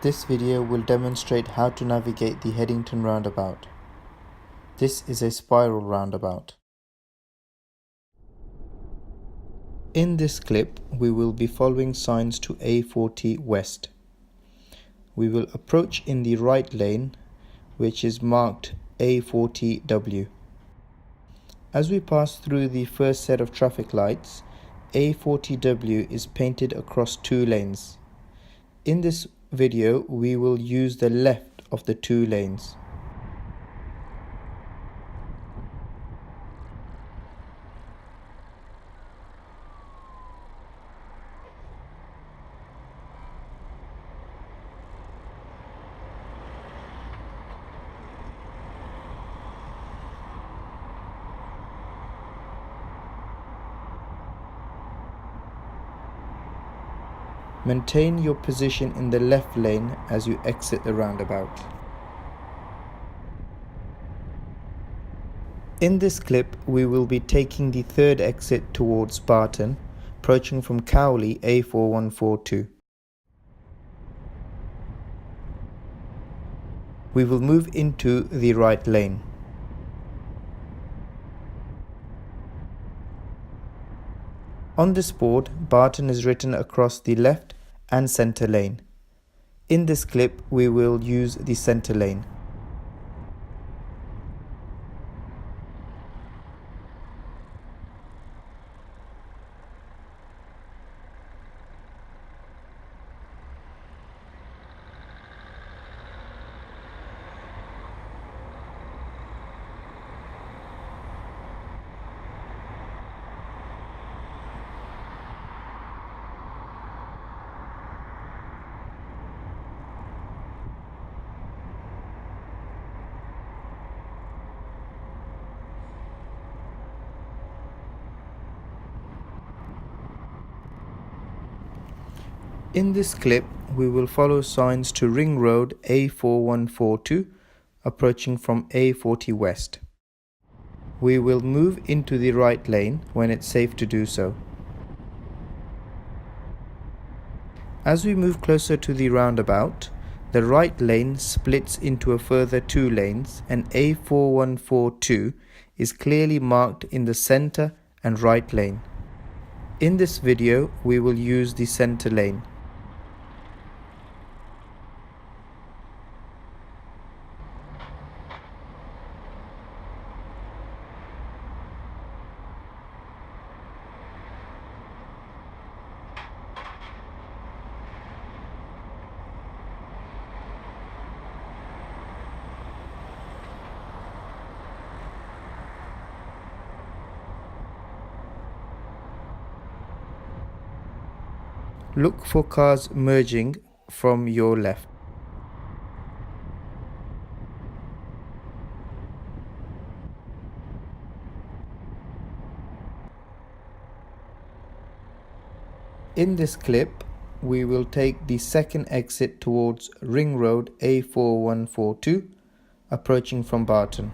This video will demonstrate how to navigate the Headington roundabout. This is a spiral roundabout. In this clip, we will be following signs to A40 West. We will approach in the right lane, which is marked A40W. As we pass through the first set of traffic lights, A40W is painted across two lanes. In this video, we will use the left of the two lanes. Maintain your position in the left lane as you exit the roundabout. In this clip, we will be taking the third exit towards Barton, approaching from Cowley A4142. We will move into the right lane. On this board, Barton is written across the left and centre lane. In this clip, we will use the centre lane. In this clip, we will follow signs to Ring Road A4142, approaching from A40 West. We will move into the right lane when it's safe to do so. As we move closer to the roundabout, the right lane splits into a further two lanes and A4142 is clearly marked in the centre and right lane. In this video, we will use the centre lane. Look for cars merging from your left. In this clip, we will take the second exit towards Ring Road A4142, approaching from Barton.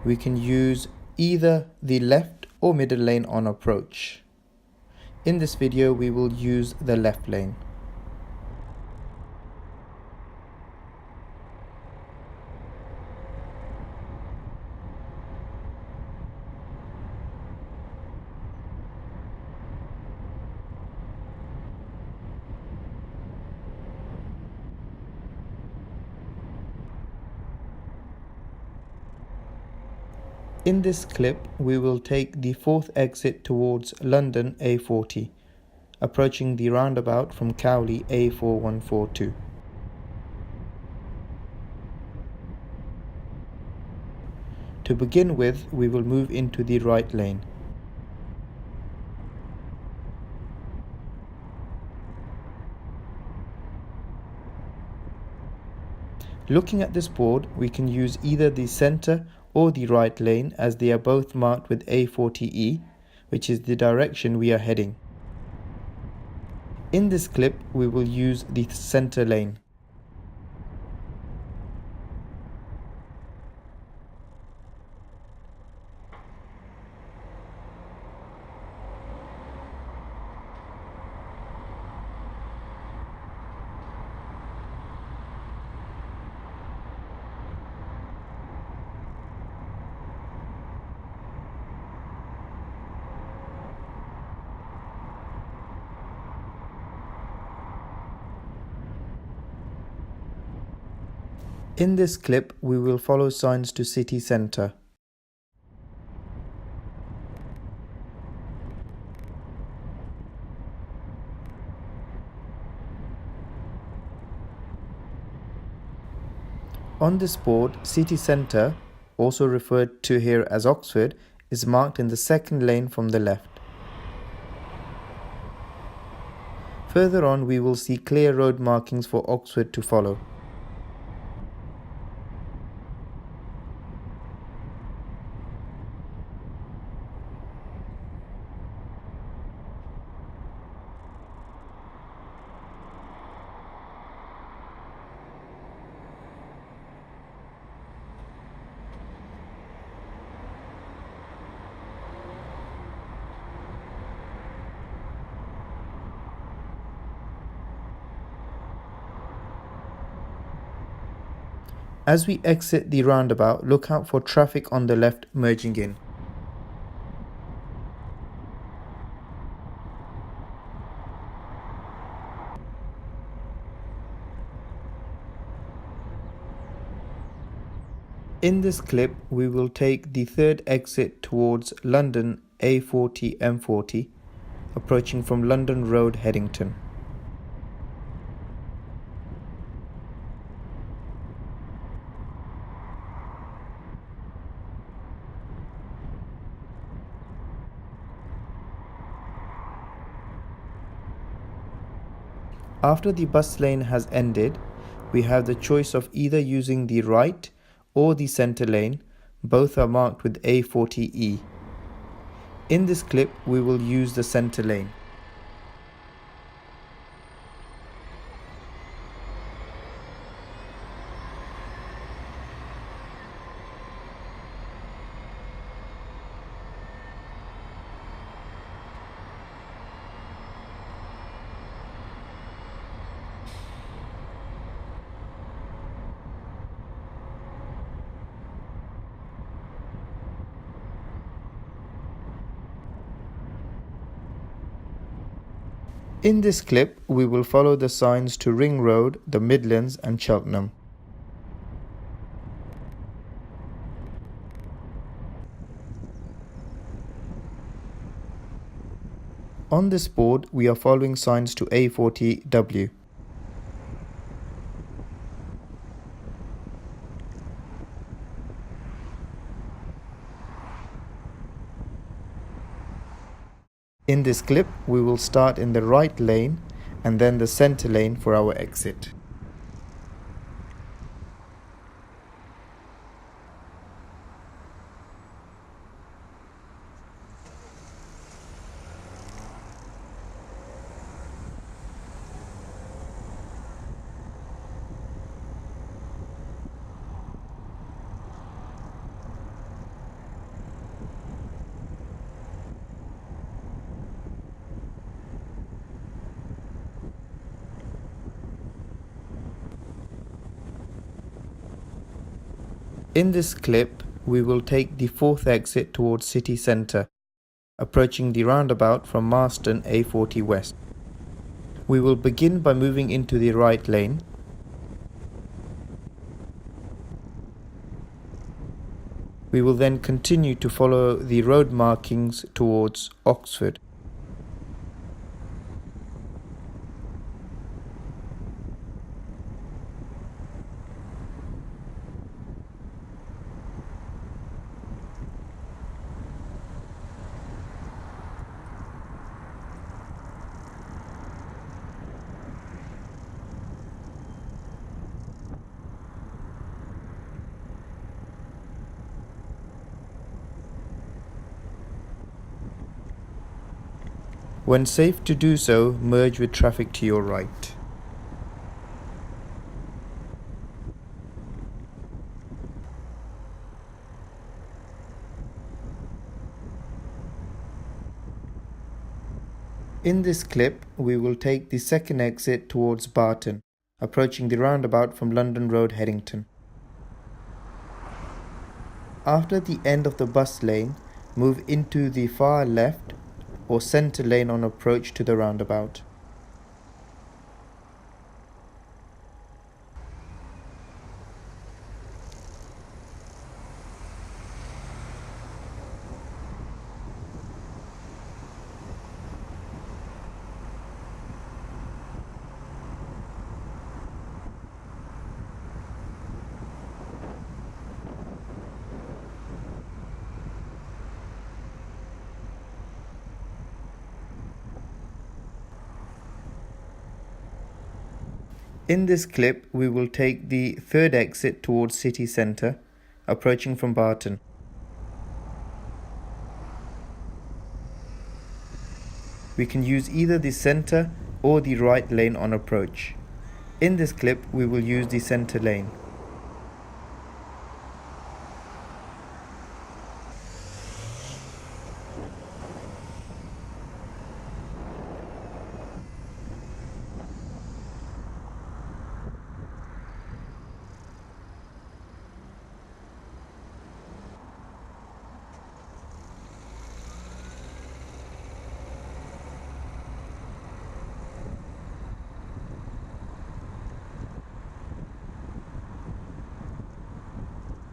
We can use either the left or middle lane on approach. In this video, we will use the left lane. In this clip, we will take the fourth exit towards London A40, approaching the roundabout from Cowley A4142. To begin with, we will move into the right lane. Looking at this board, we can use either the centre or the right lane as they are both marked with A40E, which is the direction we are heading. In this clip, we will use the centre lane. In this clip, we will follow signs to city centre. On this board, city centre, also referred to here as Oxford, is marked in the second lane from the left. Further on, we will see clear road markings for Oxford to follow. As we exit the roundabout, look out for traffic on the left merging in. In this clip, we will take the third exit towards London A40 M40, approaching from London Road, Headington. After the bus lane has ended, we have the choice of either using the right or the centre lane. Both are marked with A40E. In this clip, we will use the centre lane. In this clip, we will follow the signs to Ring Road, the Midlands and Cheltenham. On this board, we are following signs to A40W. In this clip, we will start in the right lane and then the centre lane for our exit. In this clip, we will take the fourth exit towards city centre, approaching the roundabout from Marston A40 West. We will begin by moving into the right lane. We will then continue to follow the road markings towards Oxford. When safe to do so, merge with traffic to your right. In this clip, we will take the second exit towards Barton, approaching the roundabout from London Road, Headington. After the end of the bus lane, move into the far left or centre lane on approach to the roundabout. In this clip, we will take the third exit towards city centre, approaching from Barton. We can use either the centre or the right lane on approach. In this clip, we will use the centre lane.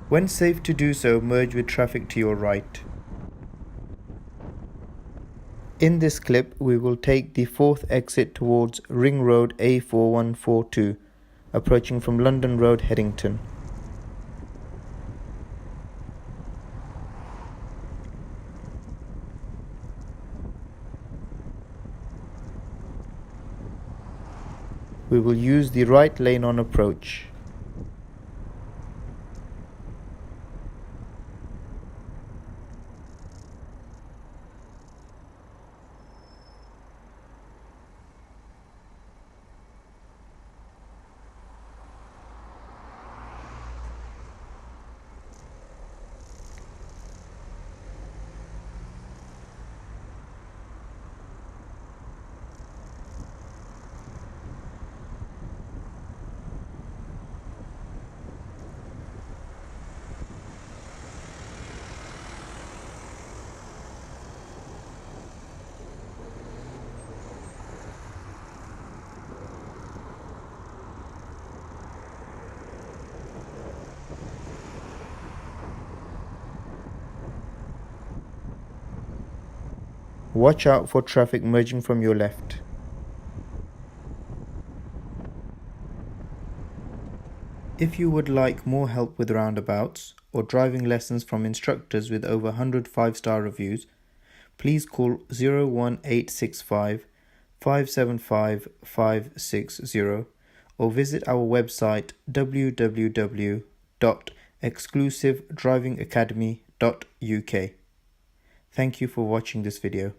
When safe to do so, merge with traffic to your right. In this clip, we will take the fourth exit towards Ring Road A4142, approaching from London Road, Headington. We will use the right lane on approach. Watch out for traffic merging from your left. If you would like more help with roundabouts or driving lessons from instructors with over 100 5-star reviews, please call 01865 575 560 or visit our website www.exclusivedrivingacademy.uk. Thank you for watching this video.